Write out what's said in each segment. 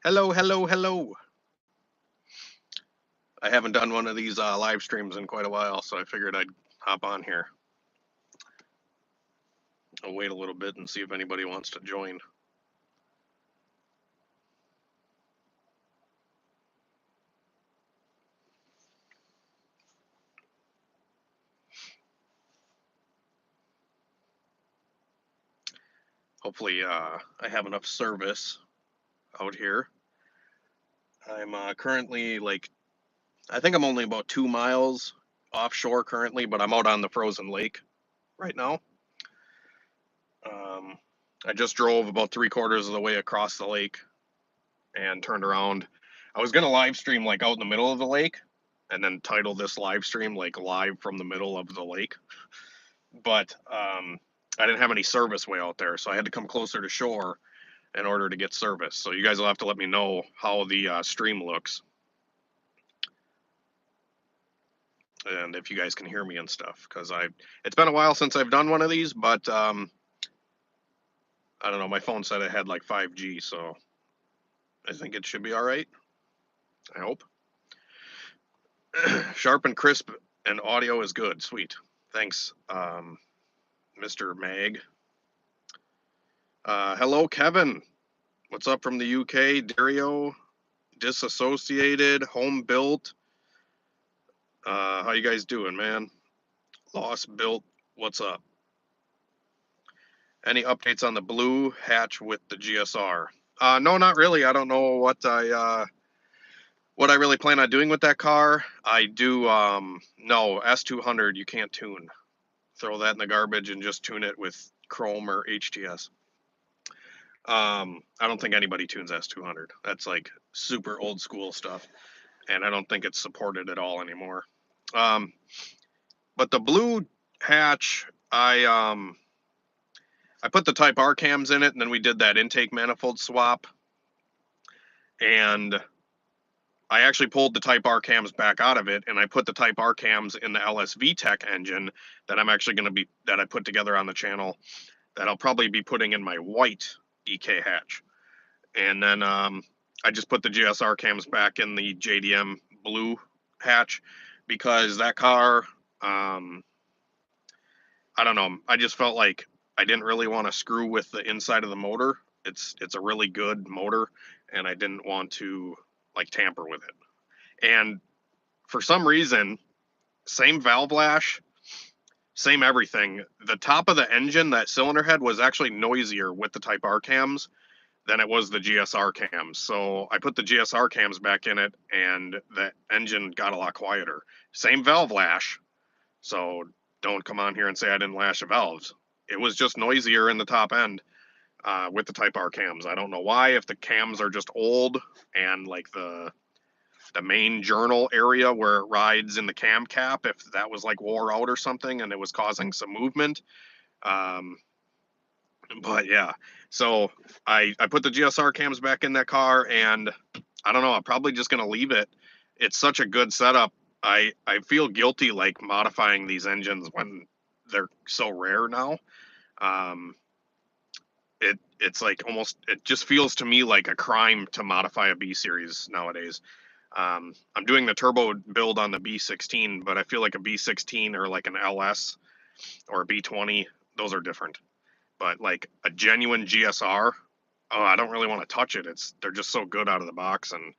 Hello, hello, hello. I haven't done one of these live streams in quite a while, so I figured I'd hop on here. I'll wait a little bit and see if anybody wants to join. Hopefully, I have enough service out here. I'm currently I think I'm only about 2 miles offshore currently, but I'm out on the frozen lake right now. I just drove about 3/4 of the way across the lake and turned around. I was gonna live stream like out in the middle of the lake and then title this live stream like live from the middle of the lake. But I didn't have any service way out there, so I had to come closer to shore in order to get service. So you guys will have to let me know how the stream looks and if you guys can hear me and stuff, because it's been a while since I've done one of these, but I don't know. My phone said it had like 5G, so I think it should be all right. I hope. Sharp and crisp, and audio is good. Sweet. Thanks, Mr. Mag. Hello, Kevin. What's up from the UK? Dario, Disassociated, Home Built. How you guys doing, man? Lost Built, what's up? Any updates on the blue hatch with the GSR? No, not really. I don't know what I really plan on doing with that car. I do no S200. You can't tune. Throw that in the garbage and just tune it with Chrome or HTS. I don't think anybody tunes S200. That's like super old school stuff, and I don't think it's supported at all anymore. But the blue hatch, I put the Type R cams in it, and then we did that intake manifold swap, and I actually pulled the Type R cams back out of it, and I put the Type R cams in the LSV Tech engine that I'm actually going to that I put together on the channel, that I'll probably be putting in my white EK hatch. And then I just put the GSR cams back in the JDM blue hatch, because that car, I don't know, I just felt like I didn't really want to screw with the inside of the motor. It's a really good motor, and I didn't want to like tamper with it. And for some reason, same valve lash, same everything. The top of the engine, that cylinder head, was actually noisier with the Type R cams than it was the GSR cams. So I put the GSR cams back in it, and the engine got a lot quieter. Same valve lash, so don't come on here and say I didn't lash the valves. It was just noisier in the top end with the Type R cams. I don't know why, if the cams are just old and like the main journal area where it rides in the cam cap, if that was like wore out or something and it was causing some movement. But yeah, so I put the GSR cams back in that car, and I don't know, I'm probably just going to leave it. It's such a good setup. I feel guilty like modifying these engines when they're so rare now. It's like almost, it just feels to me like a crime to modify a B series nowadays. I'm doing the turbo build on the B16, but I feel like a B16 or like an LS or a B20, those are different. But like a genuine GSR, oh, I don't really want to touch it. They're just so good out of the box, and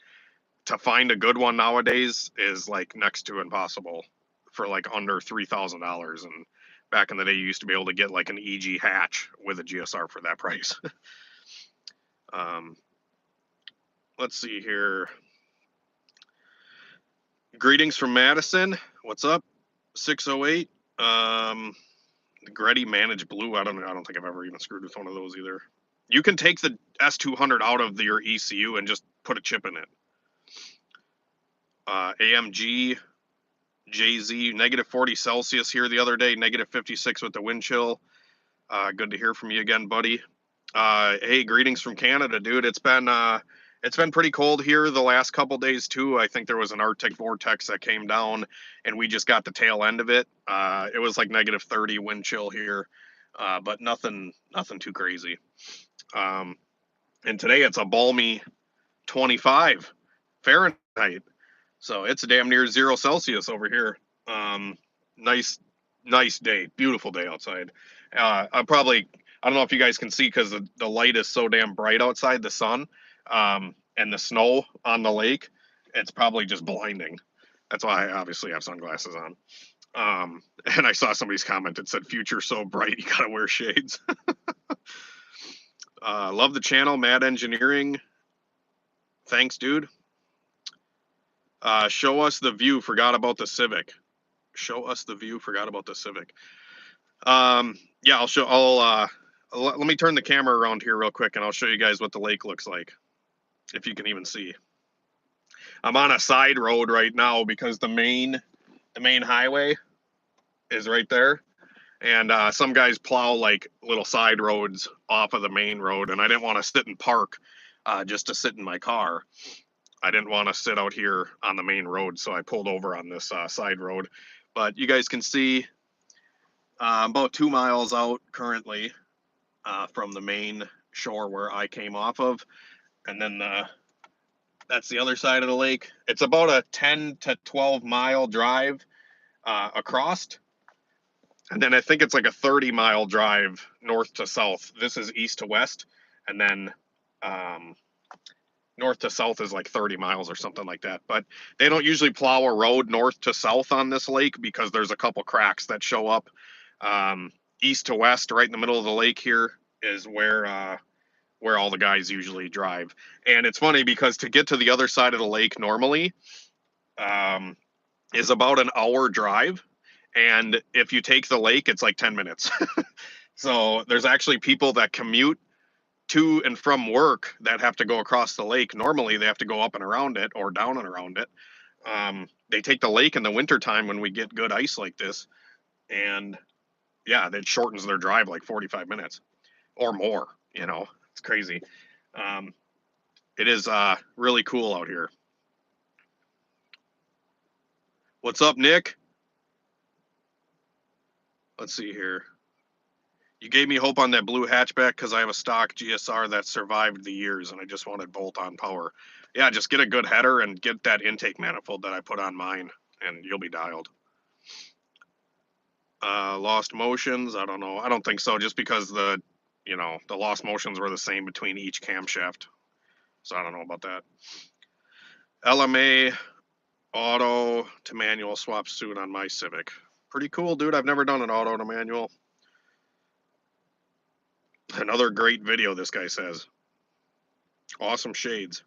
to find a good one nowadays is like next to impossible for like under $3,000. And back in the day, you used to be able to get like an EG hatch with a GSR for that price. Let's see here. Greetings from Madison. What's up? 608. The Gretty Managed Blue. I don't think I've ever even screwed with one of those either. You can take the S200 out of your ECU and just put a chip in it. AMG JZ, -40 here the other day, -56 with the wind chill. Good to hear from you again, buddy. Hey, greetings from Canada, dude. It's been pretty cold here the last couple days too. I think there was an Arctic vortex that came down, and we just got the tail end of it. It was like -30 wind chill here, but nothing too crazy. And today it's a balmy 25 Fahrenheit. So it's damn near 0 Celsius over here. Nice day, beautiful day outside. I don't know if you guys can see because the light is so damn bright outside, the sun, and the snow on the lake. It's probably just blinding. That's why I obviously have sunglasses on. And I saw somebody's comment that said, "Future so bright, you gotta wear shades." Love the channel, Mad Engineering. Thanks, dude. Show us the view. Forgot about the Civic. Show us the view. Forgot about the Civic. Yeah, I'll show. Let me turn the camera around here real quick, and I'll show you guys what the lake looks like, if you can even see. I'm on a side road right now because the main highway is right there, and some guys plow like little side roads off of the main road, and I didn't want to sit and park just to sit in my car. I didn't want to sit out here on the main road, so I pulled over on this side road. But you guys can see about 2 miles out currently from the main shore where I came off of. And then that's the other side of the lake. It's about a 10 to 12 mile drive across. And then I think it's like a 30-mile drive north to south. This is east to west. And then north to south is like 30 miles or something like that. But they don't usually plow a road north to south on this lake because there's a couple cracks that show up. East to west, right in the middle of the lake here, is where all the guys usually drive. And it's funny because to get to the other side of the lake normally is about an hour drive. And if you take the lake, it's like 10 minutes. So there's actually people that commute to and from work that have to go across the lake. Normally they have to go up and around it or down and around it. They take the lake in the wintertime when we get good ice like this. And yeah, that shortens their drive like 45 minutes or more, you know. It's crazy. It is really cool out here. What's up, Nick? Let's see here. You gave me hope on that blue hatchback because I have a stock GSR that survived the years and I just wanted bolt-on power. Yeah, just get a good header and get that intake manifold that I put on mine and you'll be dialed. Lost motions, I don't know. I don't think so, just because the lost motions were the same between each camshaft. So I don't know about that. LMA auto to manual swap soon on my Civic. Pretty cool, dude. I've never done an auto to manual. Another great video, this guy says. Awesome shades.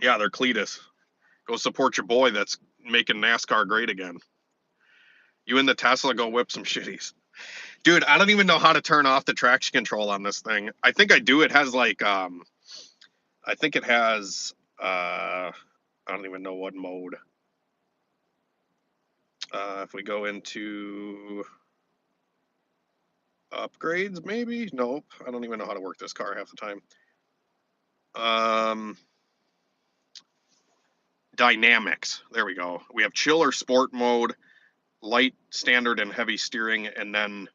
Yeah, they're Cletus. Go support your boy that's making NASCAR great again. You and the Tesla, go whip some shitties. Dude, I don't even know how to turn off the traction control on this thing. I think I do. It has like, I think it has, I don't even know what mode. If we go into upgrades, maybe? Nope. I don't even know how to work this car half the time. Dynamics. There we go. We have chill or sport mode, light, standard, and heavy steering, and then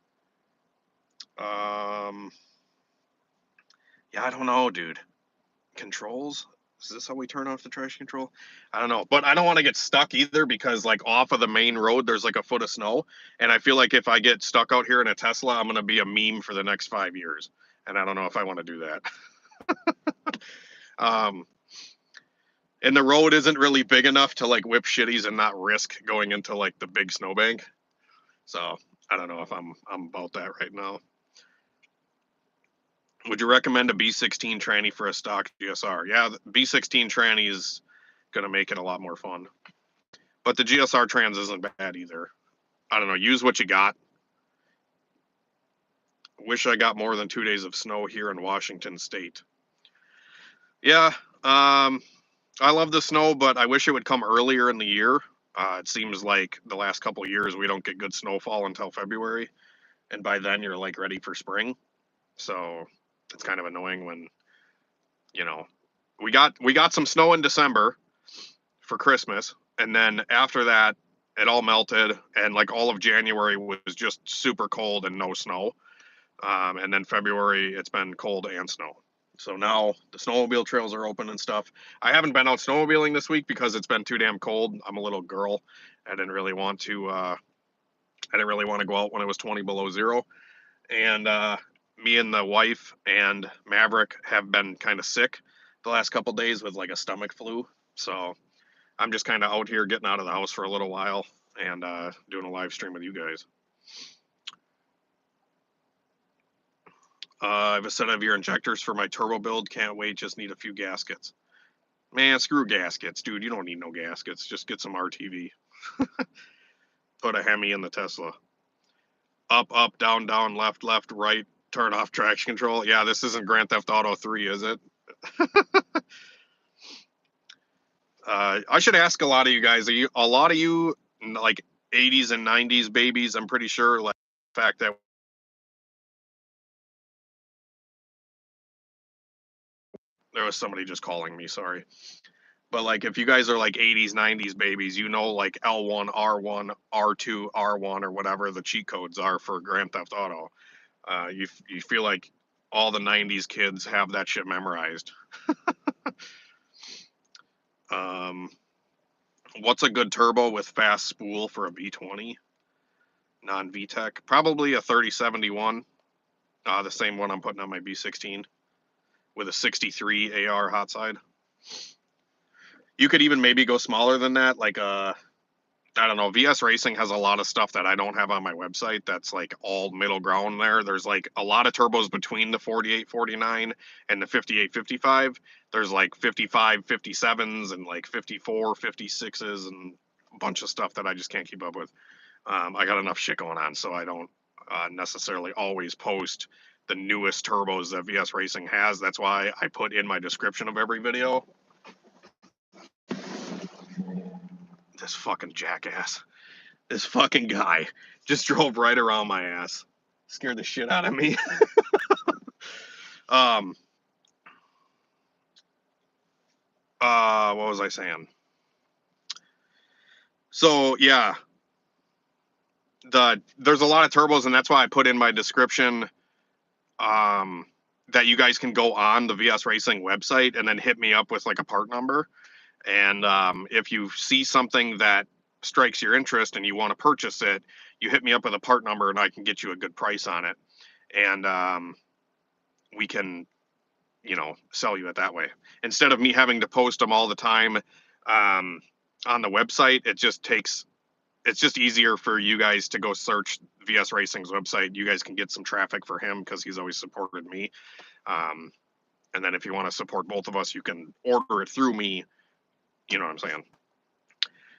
yeah, I don't know, dude. Controls? Is this how we turn off the traction control? I don't know, but I don't want to get stuck either because like off of the main road, there's like a foot of snow. And I feel like if I get stuck out here in a Tesla, I'm going to be a meme for the next 5 years. And I don't know if I want to do that. And the road isn't really big enough to like whip shitties and not risk going into like the big snowbank. So I don't know if I'm about that right now. Would you recommend a B16 tranny for a stock GSR? Yeah, the B16 tranny is going to make it a lot more fun. But the GSR trans isn't bad either. I don't know. Use what you got. Wish I got more than 2 days of snow here in Washington State. Yeah, I love the snow, but I wish it would come earlier in the year. It seems like the last couple of years we don't get good snowfall until February. And by then you're like ready for spring. So it's kind of annoying when, you know, we got some snow in December for Christmas, and then after that it all melted, and like all of January was just super cold and no snow, and then February it's been cold and snow. So now the snowmobile trails are open and stuff. I haven't been out snowmobiling this week because it's been too damn cold. I'm a little girl. I didn't really want to go out when it was 20 below zero. And me and the wife and Maverick have been kind of sick the last couple days with like a stomach flu. So I'm just kind of out here getting out of the house for a little while and doing a live stream with you guys. I have a set of your injectors for my turbo build. Can't wait. Just need a few gaskets. Man, screw gaskets, dude. You don't need no gaskets. Just get some RTV. Put a Hemi in the Tesla. Up, up, down, down, left, left, right. Turn off traction control. Yeah, this isn't Grand Theft Auto 3, is it? I should ask a lot of you guys. A lot of you like 80s and 90s babies? I'm pretty sure. Like the fact that there was somebody just calling me. Sorry. But like, if you guys are like 80s, 90s babies, you know, like L1, R1, R2, R1, or whatever the cheat codes are for Grand Theft Auto. You feel like all the 90s kids have that shit memorized. What's a good turbo with fast spool for a V20? Non-VTEC? Probably a 3071. The same one I'm putting on my B16 with a 63 AR hot side. You could even maybe go smaller than that, like I don't know, VS Racing has a lot of stuff that I don't have on my website that's like all middle ground there. There's like a lot of turbos between the 4849 and the 5855. There's like 55 57s and like 54 56s and a bunch of stuff that I just can't keep up with. I got enough shit going on, so I don't necessarily always post the newest turbos that VS Racing has. That's why I put in my description of every video. This fucking jackass. This fucking guy just drove right around my ass. Scared the shit out of me. What was I saying? So yeah, there's a lot of turbos, and that's why I put in my description that you guys can go on the VS Racing website and then hit me up with like a part number. And if you see something that strikes your interest and you want to purchase it, you hit me up with a part number and I can get you a good price on it. And we can, you know, sell you it that way. Instead of me having to post them all the time on the website, it's just easier for you guys to go search VS Racing's website. You guys can get some traffic for him because he's always supported me. And then if you want to support both of us, you can order it through me. You know what I'm saying?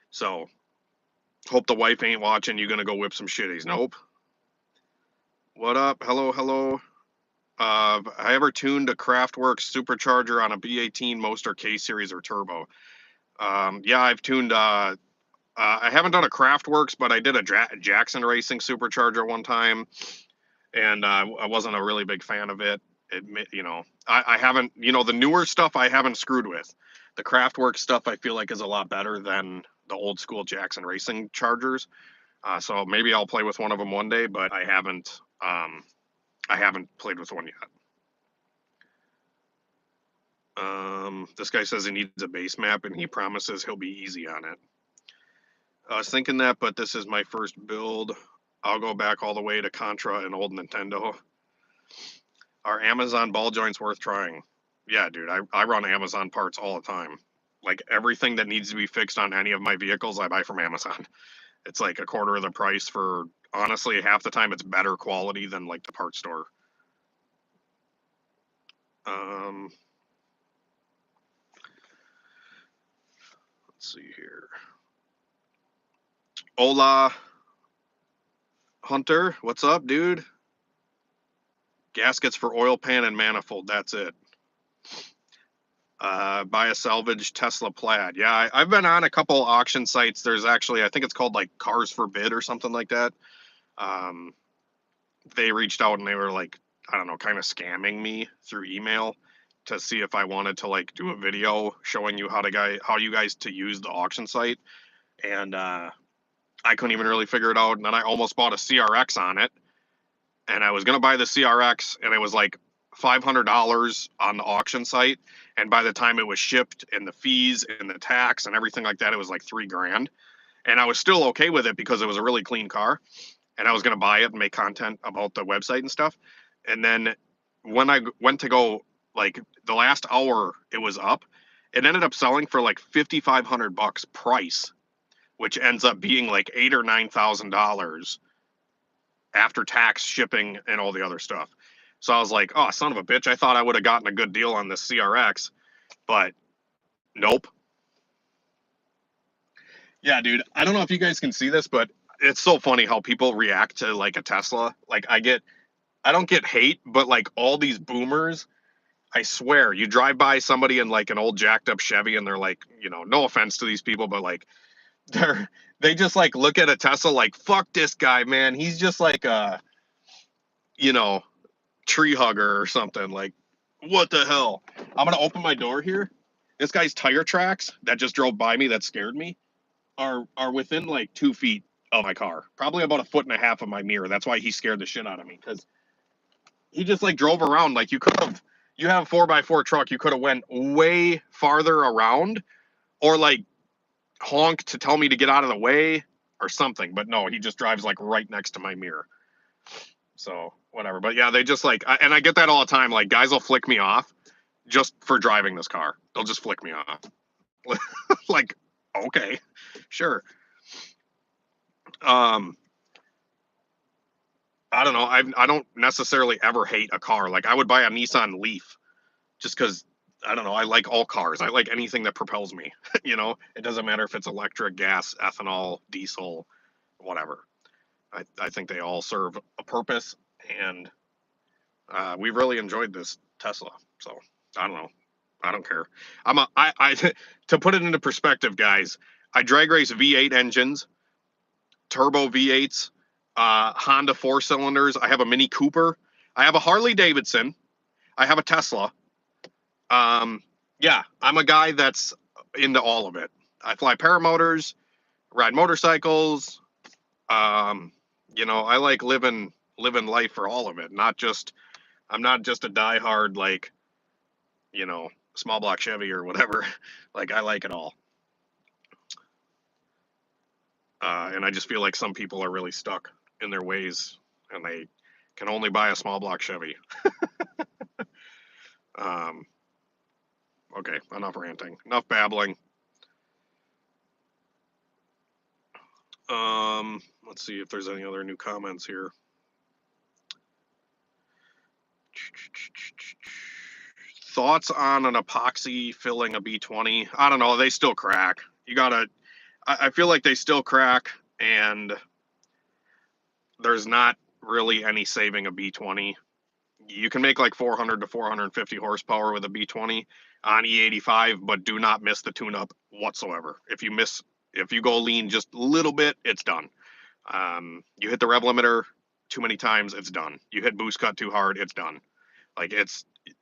So, hope the wife ain't watching. You gonna go whip some shitties? Nope. What up? Hello, hello. I ever tuned a Kraftwerks supercharger on a B18 Moster K series or turbo? Yeah, I've tuned. I haven't done a Kraftwerks, but I did a Jackson Racing supercharger one time, and I wasn't a really big fan of it. You know, I haven't. You know, the newer stuff I haven't screwed with. The Kraftwerks stuff I feel like is a lot better than the old school Jackson Racing chargers. So maybe I'll play with one of them one day, but I haven't played with one yet. This guy says he needs a base map and he promises he'll be easy on it. I was thinking that, but this is my first build. I'll go back all the way to Contra and old Nintendo. Are Amazon ball joints worth trying? Yeah, dude, I run Amazon parts all the time. Like everything that needs to be fixed on any of my vehicles, I buy from Amazon. It's like a quarter of the price for, honestly, half the time it's better quality than like the parts store. Let's see here. Hola, Hunter. What's up, dude? Gaskets for oil pan and manifold. That's it. Buy a salvage Tesla Plaid. Yeah, I've been on a couple auction sites. There's actually, I think it's called like Cars for Bid or something like that. They reached out and they were like, I don't know, kind of scamming me through email to see if I wanted to like do a video showing you how you guys to use the auction site. And I couldn't even really figure it out. And then I almost bought a CRX on it. And I was going to buy the CRX and it was like $500 on the auction site, and by the time it was shipped and the fees and the tax and everything like that, it was like $3,000. And I was still okay with it because it was a really clean car, and I was going to buy it and make content about the website and stuff. And then when I went to go, like the last hour it was up, it ended up selling for like $5,500 price, which ends up being like $8,000 or $9,000 after tax, shipping, and all the other stuff. So I was like, oh, son of a bitch, I thought I would have gotten a good deal on this CRX, but nope. Yeah, dude, I don't know if you guys can see this, but it's so funny how people react to like a Tesla. Like I don't get hate, but like all these boomers, I swear, you drive by somebody in like an old jacked up Chevy and they're like, no offense to these people, but like they just like look at a Tesla like, fuck this guy, man. He's just like a, tree hugger or something. Like, what the hell? I'm gonna open my door here. This guy's tire tracks that just drove by me that scared me are within like 2 feet of my car, probably about 1.5 feet of my mirror. That's why he scared the shit out of me, because he just like drove around. Like you have a 4x4 truck, you could have went way farther around, or like honked to tell me to get out of the way or something. But no, he just drives like right next to my mirror. So whatever. But yeah, they just like, and I get that all the time. Like guys will flick me off just for driving this car. They'll just flick me off. Like, okay, sure. I don't know. I don't necessarily ever hate a car. Like I would buy a Nissan Leaf just because, I don't know, I like all cars. I like anything that propels me. It doesn't matter if it's electric, gas, ethanol, diesel, whatever. I think they all serve a purpose, and we really enjoyed this Tesla. So I don't know. I don't care. To put it into perspective, guys, I drag race V8 engines, turbo V8s, Honda 4-cylinders. I have a Mini Cooper. I have a Harley Davidson. I have a Tesla. Yeah, I'm a guy that's into all of it. I fly paramotors, ride motorcycles. I like living life for all of it. I'm not just a diehard like, small block Chevy or whatever. Like I like it all. And I just feel like some people are really stuck in their ways and they can only buy a small block Chevy. Okay, enough ranting, enough babbling. Let's see if there's any other new comments here. Thoughts on an epoxy filling a B20? I don't know. They still crack. I feel like they still crack, and there's not really any saving a B20. You can make like 400 to 450 horsepower with a B20 on E85, but do not miss the tune-up whatsoever. If you go lean just a little bit, it's done. You hit the rev limiter too many times, it's done. You hit boost cut too hard, it's done. Like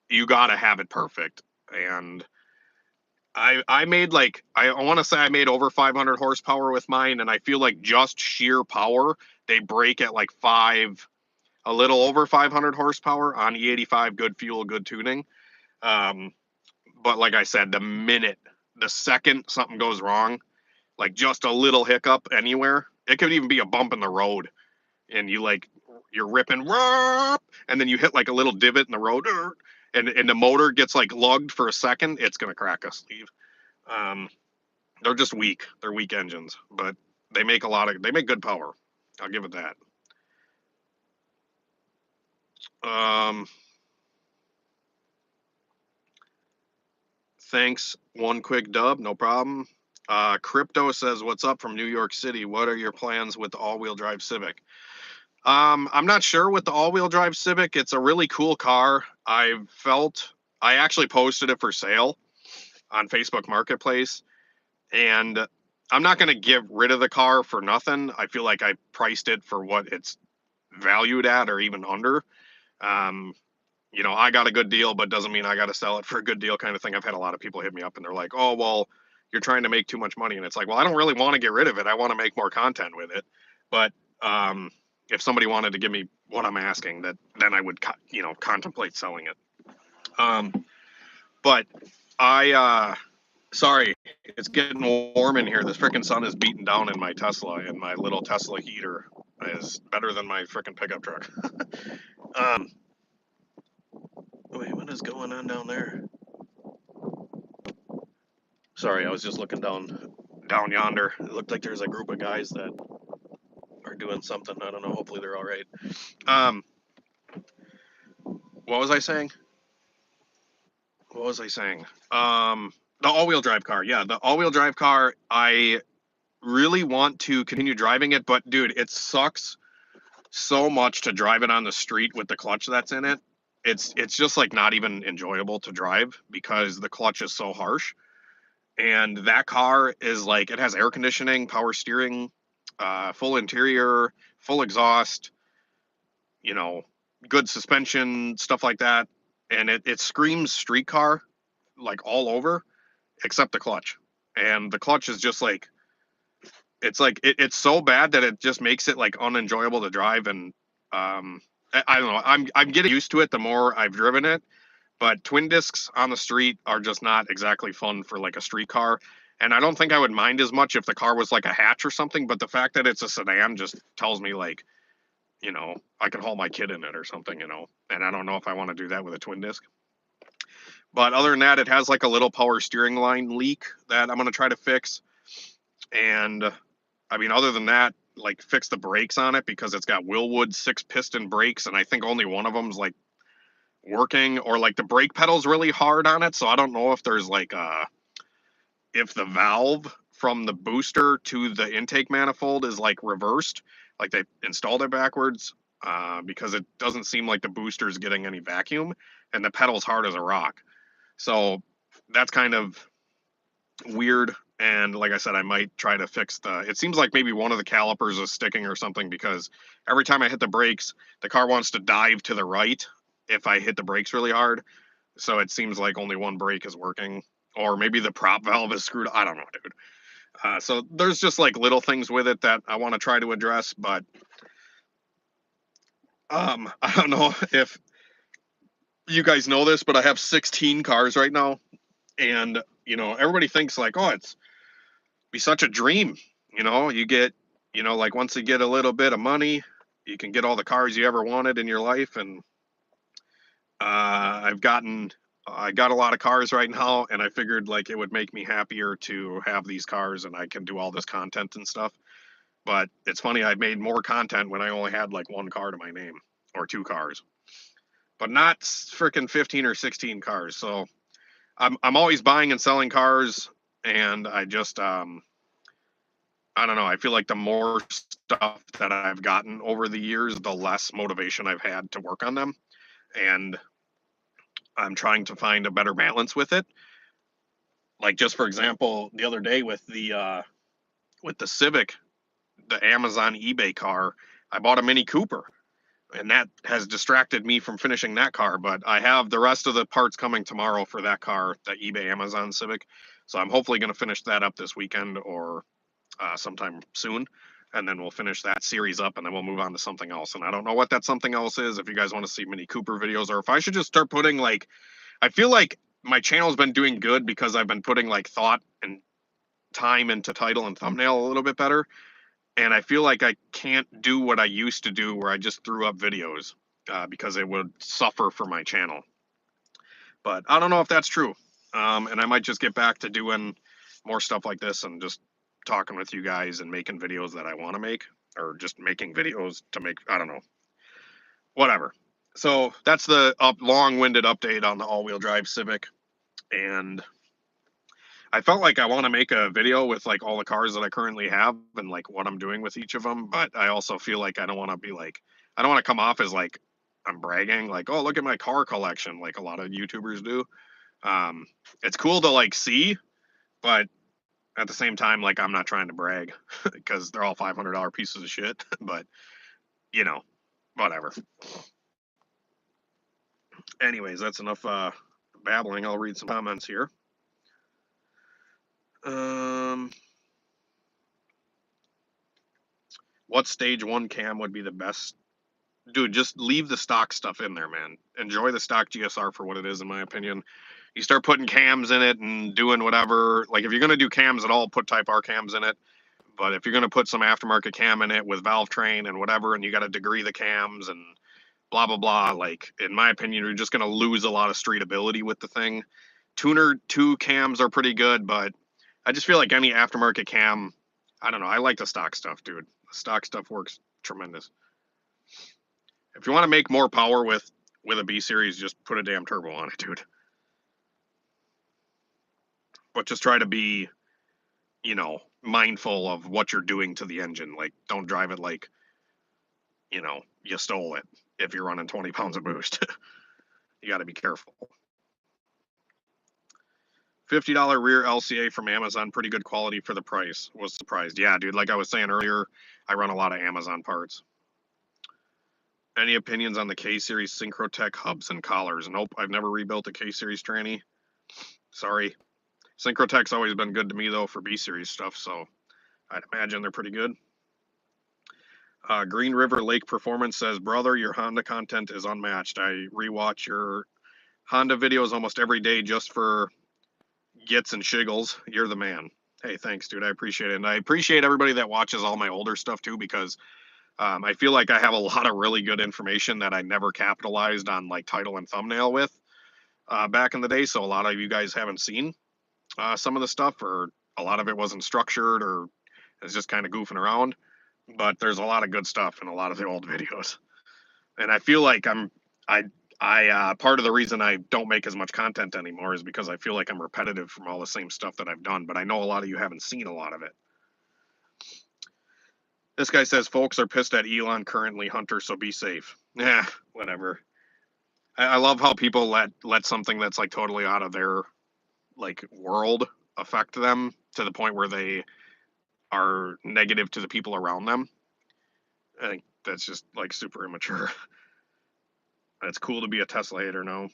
you gotta have it perfect. And I made like, I want to say I made over 500 horsepower with mine, and I feel like just sheer power, they break at like a little over 500 horsepower on E85, good fuel, good tuning. But like I said, the second something goes wrong, like just a little hiccup anywhere, it could even be a bump in the road, and you're ripping, and then you hit like a little divot in the road, and the motor gets like lugged for a second, it's gonna crack a sleeve. They're just weak. They're weak engines, but they make good power. I'll give it that. Thanks. One quick dub, no problem. Crypto says, "What's up from New York City? What are your plans with the all-wheel drive Civic?" I'm not sure with the all-wheel drive Civic. It's a really cool car. I actually posted it for sale on Facebook Marketplace, and I'm not going to get rid of the car for nothing. I feel like I priced it for what it's valued at or even under. I got a good deal, but doesn't mean I got to sell it for a good deal kind of thing. I've had a lot of people hit me up and they're like, oh, well, you're trying to make too much money. And it's like, well, I don't really want to get rid of it. I want to make more content with it. But, if somebody wanted to give me what I'm asking, that then I would, you know, contemplate selling it. But I, sorry, it's getting warm in here. This freaking sun is beating down in my Tesla, and my little Tesla heater is better than my freaking pickup truck. Wait, what is going on down there? Sorry, I was just looking down yonder. It looked like there's a group of guys that are doing something. I don't know. Hopefully they're all right. What was I saying? The all-wheel drive car. Yeah, the all-wheel drive car. I really want to continue driving it, but dude, it sucks so much to drive it on the street with the clutch that's in it. It's just like not even enjoyable to drive because the clutch is so harsh. And that car is like, it has air conditioning, power steering, full interior, full exhaust, you know, good suspension, stuff like that. And it screams street car like all over except the clutch. And the clutch is just like, it's so bad that it just makes it like unenjoyable to drive. And I don't know, I'm getting used to it the more I've driven it. But twin discs on the street are just not exactly fun for like a street car. And I don't think I would mind as much if the car was like a hatch or something, but the fact that it's a sedan just tells me like, you know, I can haul my kid in it or something, you know, and I don't know if I want to do that with a twin disc. But other than that, it has like a little power steering line leak that I'm going to try to fix. And I mean, other than that, like fix the brakes on it because it's got Willwood 6-piston brakes. And I think only one of them's like working, or like the brake pedal's really hard on it, so I don't know if there's like if the valve from the booster to the intake manifold is like reversed, like they installed it backwards, because it doesn't seem like the booster is getting any vacuum and the pedal's hard as a rock. So that's kind of weird. And like I said, I might try to fix it seems like maybe one of the calipers is sticking or something, because every time I hit the brakes, the car wants to dive to the right if I hit the brakes really hard. So it seems like only one brake is working, or maybe the prop valve is screwed. I don't know, dude. So there's just like little things with it that I want to try to address, but I don't know if you guys know this, but I have 16 cars right now, and you know, everybody thinks like, oh, it's be such a dream. You know, you get, you know, like once you get a little bit of money, you can get all the cars you ever wanted in your life. And I got a lot of cars right now, and I figured like it would make me happier to have these cars and I can do all this content and stuff. But it's funny, I made more content when I only had like one car to my name, or two cars, but not freaking 15 or 16 cars. So I'm always buying and selling cars, and I just I don't know. I feel like the more stuff that I've gotten over the years, the less motivation I've had to work on them. And I'm trying to find a better balance with it. Like just for example, the other day with the Civic, the Amazon eBay car, I bought a Mini Cooper, and that has distracted me from finishing that car. But I have the rest of the parts coming tomorrow for that car, the eBay Amazon Civic. So I'm hopefully going to finish that up this weekend or sometime soon, and then we'll finish that series up, and then we'll move on to something else. And I don't know what that something else is, if you guys want to see Mini Cooper videos, or if I should just start putting like, I feel like my channel's been doing good because I've been putting like thought and time into title and thumbnail a little bit better. And I feel like I can't do what I used to do where I just threw up videos because it would suffer for my channel. But I don't know if that's true. And I might just get back to doing more stuff like this and just talking with you guys and making videos that I want to make, or just making videos to make, I don't know, whatever. So that's the long-winded update on the all-wheel drive Civic. And I felt like I want to make a video with like all the cars that I currently have and like what I'm doing with each of them. But I also feel like I don't want to be like, I don't want to come off as like I'm bragging, like, oh, look at my car collection, like a lot of YouTubers do. It's cool to like see, but at the same time, like I'm not trying to brag because they're all $500 pieces of shit. But you know, whatever. Anyways, that's enough babbling. I'll read some comments here. What stage 1 cam would be the best? Dude, just leave the stock stuff in there, man. Enjoy the stock GSR for what it is, in my opinion. You start putting cams in it and doing whatever. Like, if you're going to do cams at all, put Type R cams in it. But if you're going to put some aftermarket cam in it with valve train and whatever, and you got to degree the cams and blah, blah, blah, like, in my opinion, you're just going to lose a lot of street ability with the thing. Tuner 2 cams are pretty good, but I just feel like any aftermarket cam, I don't know. I like the stock stuff, dude. The stock stuff works tremendous. If you want to make more power with a B series, just put a damn turbo on it, dude. But just try to be, you know, mindful of what you're doing to the engine. Like, don't drive it like, you know, you stole it if you're running 20 pounds of boost. You got to be careful. $50 rear LCA from Amazon, pretty good quality for the price. Was surprised. Yeah, dude, like I was saying earlier, I run a lot of Amazon parts. Any opinions on the K-Series Synchrotech hubs and collars? Nope, I've never rebuilt a K-Series tranny. Sorry. Synchrotech's always been good to me, though, for B-Series stuff, so I'd imagine they're pretty good. Green River Lake Performance says, brother, your Honda content is unmatched. I rewatch your Honda videos almost every day just for gits and shiggles. You're the man. Hey, thanks, dude. I appreciate it. And I appreciate everybody that watches all my older stuff, too, because I feel like I have a lot of really good information that I never capitalized on, like, title and thumbnail with back in the day. So a lot of you guys haven't seen some of the stuff, or a lot of it wasn't structured, or it's just kind of goofing around. But there's a lot of good stuff in a lot of the old videos. And I feel like part of the reason I don't make as much content anymore is because I feel like I'm repetitive from all the same stuff that I've done. But I know a lot of you haven't seen a lot of it. This guy says folks are pissed at Elon currently, Hunter, so be safe. Yeah, whatever. I love how people let something that's like totally out of their like world affect them to the point where they are negative to the people around them. I think that's just like super immature. It's cool to be a Tesla hater, no.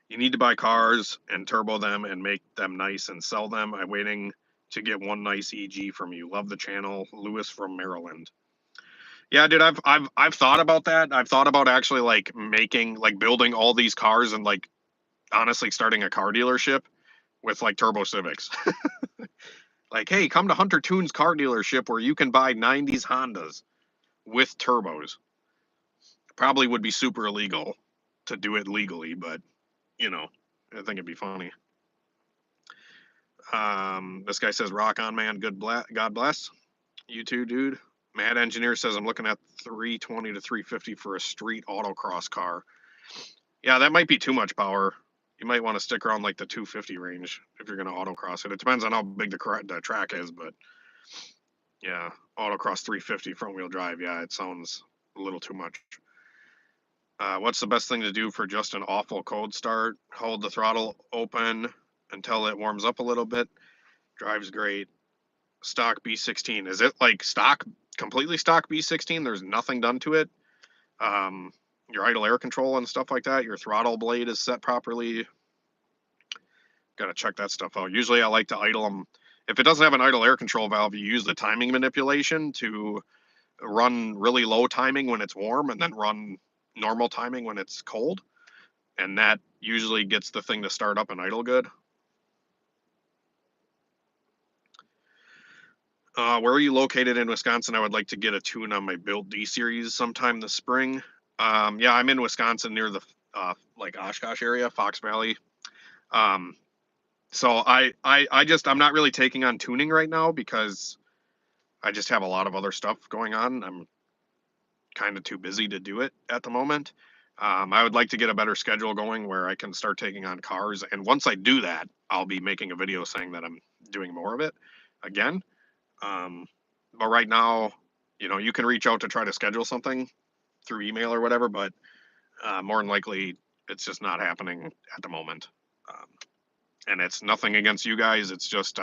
You need to buy cars and turbo them and make them nice and sell them. I'm waiting to get one nice EG from you. Love the channel. Lewis from Maryland. Yeah, dude, I've thought about that. I've thought about actually like building all these cars and like honestly starting a car dealership with like turbo Civics. Like, hey, come to HunterTuned's car dealership where you can buy 90s Hondas with turbos. Probably would be super illegal to do it legally, but you know, I think it'd be funny. This guy says, rock on, man. God bless. You too, dude. Mad Engineer says, I'm looking at 320 to 350 for a street autocross car. Yeah, that might be too much power. You might want to stick around like the 250 range if you're going to autocross it. It depends on how big the track is, but yeah, autocross 350 front wheel drive. Yeah, it sounds a little too much. What's the best thing to do for just an awful cold start? Hold the throttle open until it warms up a little bit. Drives great. Stock B16. Is it like completely stock B16? There's nothing done to it. Your idle air control and stuff like that. Your throttle blade is set properly. Got to check that stuff out. Usually I like to idle them. If it doesn't have an idle air control valve, you use the timing manipulation to run really low timing when it's warm and then run normal timing when it's cold. And that usually gets the thing to start up and idle good. Where are you located in Wisconsin? I would like to get a tune on my Build D series sometime this spring. Yeah, I'm in Wisconsin near the like Oshkosh area, Fox Valley. So I'm not really taking on tuning right now because I just have a lot of other stuff going on. I'm kind of too busy to do it at the moment. I would like to get a better schedule going where I can start taking on cars. And once I do that, I'll be making a video saying that I'm doing more of it again. But right now, you know, you can reach out to try to schedule something through email or whatever, but more than likely it's just not happening at the moment. And it's nothing against you guys. It's just,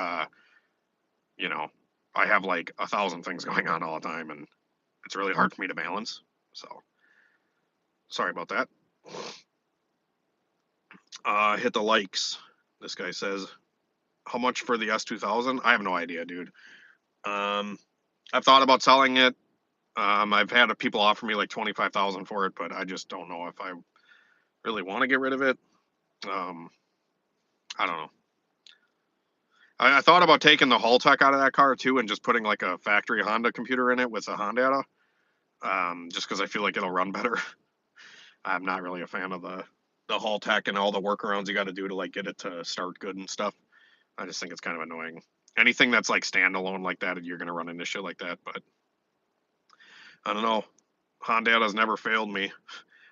you know, I have like 1,000 things going on all the time and it's really hard for me to balance. So sorry about that. Hit the likes. This guy says, how much for the S2000? I have no idea, dude. I've thought about selling it. I've had people offer me like 25,000 for it, but I just don't know if I really want to get rid of it. Um, I don't know. I thought about taking the Hull Tech out of that car too and just putting like a factory Honda computer in it with a Honda, just because I feel like it'll run better. I'm not really a fan of the Hull Tech and all the workarounds you got to do to like get it to start good and stuff. I just think it's kind of annoying. Anything that's like standalone like that, you're gonna run into shit like that. But I don't know. Honda's never failed me.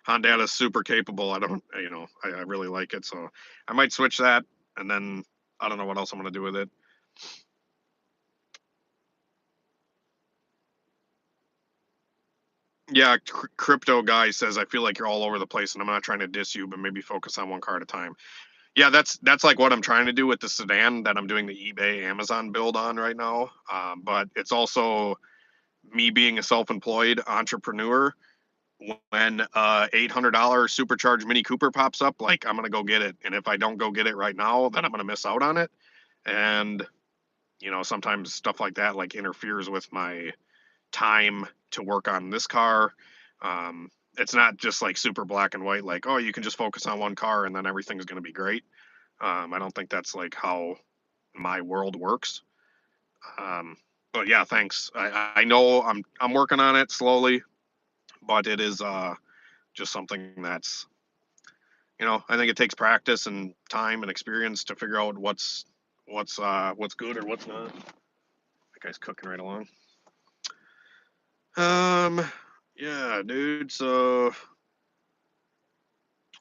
Honda is super capable. I don't, I really like it. So I might switch that, and then I don't know what else I'm gonna do with it. Yeah, crypto guy says I feel like you're all over the place, and I'm not trying to diss you, but maybe focus on one car at a time. Yeah, that's like what I'm trying to do with the sedan that I'm doing the eBay Amazon build on right now. But it's also me being a self-employed entrepreneur. When $800 supercharged Mini Cooper pops up, like I'm gonna go get it, and if I don't go get it right now, then I'm gonna miss out on it. And sometimes stuff like that like interferes with my time to work on this car. It's not just like super black and white, like, oh, you can just focus on one car and then everything's going to be great. I don't think that's like how my world works. Um, but yeah, thanks. I know I'm working on it slowly, but it is just something that's I think it takes practice and time and experience to figure out what's good or what's not. That guy's cooking right along. Um, yeah, dude. So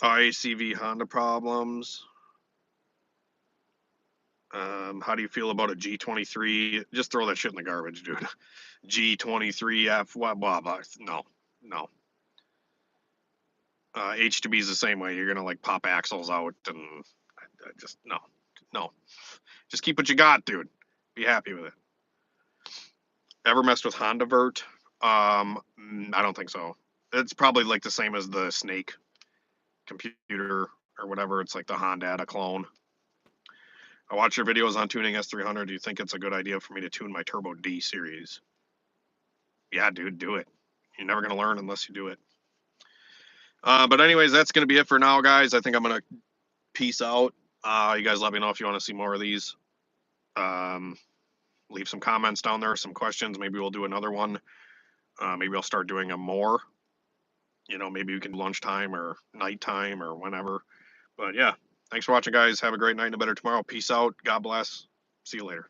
ICV Honda problems. How do you feel about a G23? Just throw that shit in the garbage, dude. G23F, blah, blah, blah. No, no. H2B is the same way. You're going to like pop axles out and I just, no, no. Just keep what you got, dude. Be happy with it. Ever messed with Honda Vert? I don't think so. It's probably like the same as the Snake computer or whatever. It's like the Honda clone. I watch your videos on tuning S300. Do you think it's a good idea for me to tune my Turbo D series? Yeah, dude, do it. You're never going to learn unless you do it. But anyways, that's going to be it for now, guys. I think I'm going to peace out. You guys let me know if you want to see more of these. Leave some comments down there, some questions. Maybe we'll do another one. Maybe I'll start doing them more. Maybe we can lunchtime or nighttime or whenever. But yeah, thanks for watching, guys. Have a great night and a better tomorrow. Peace out. God bless. See you later.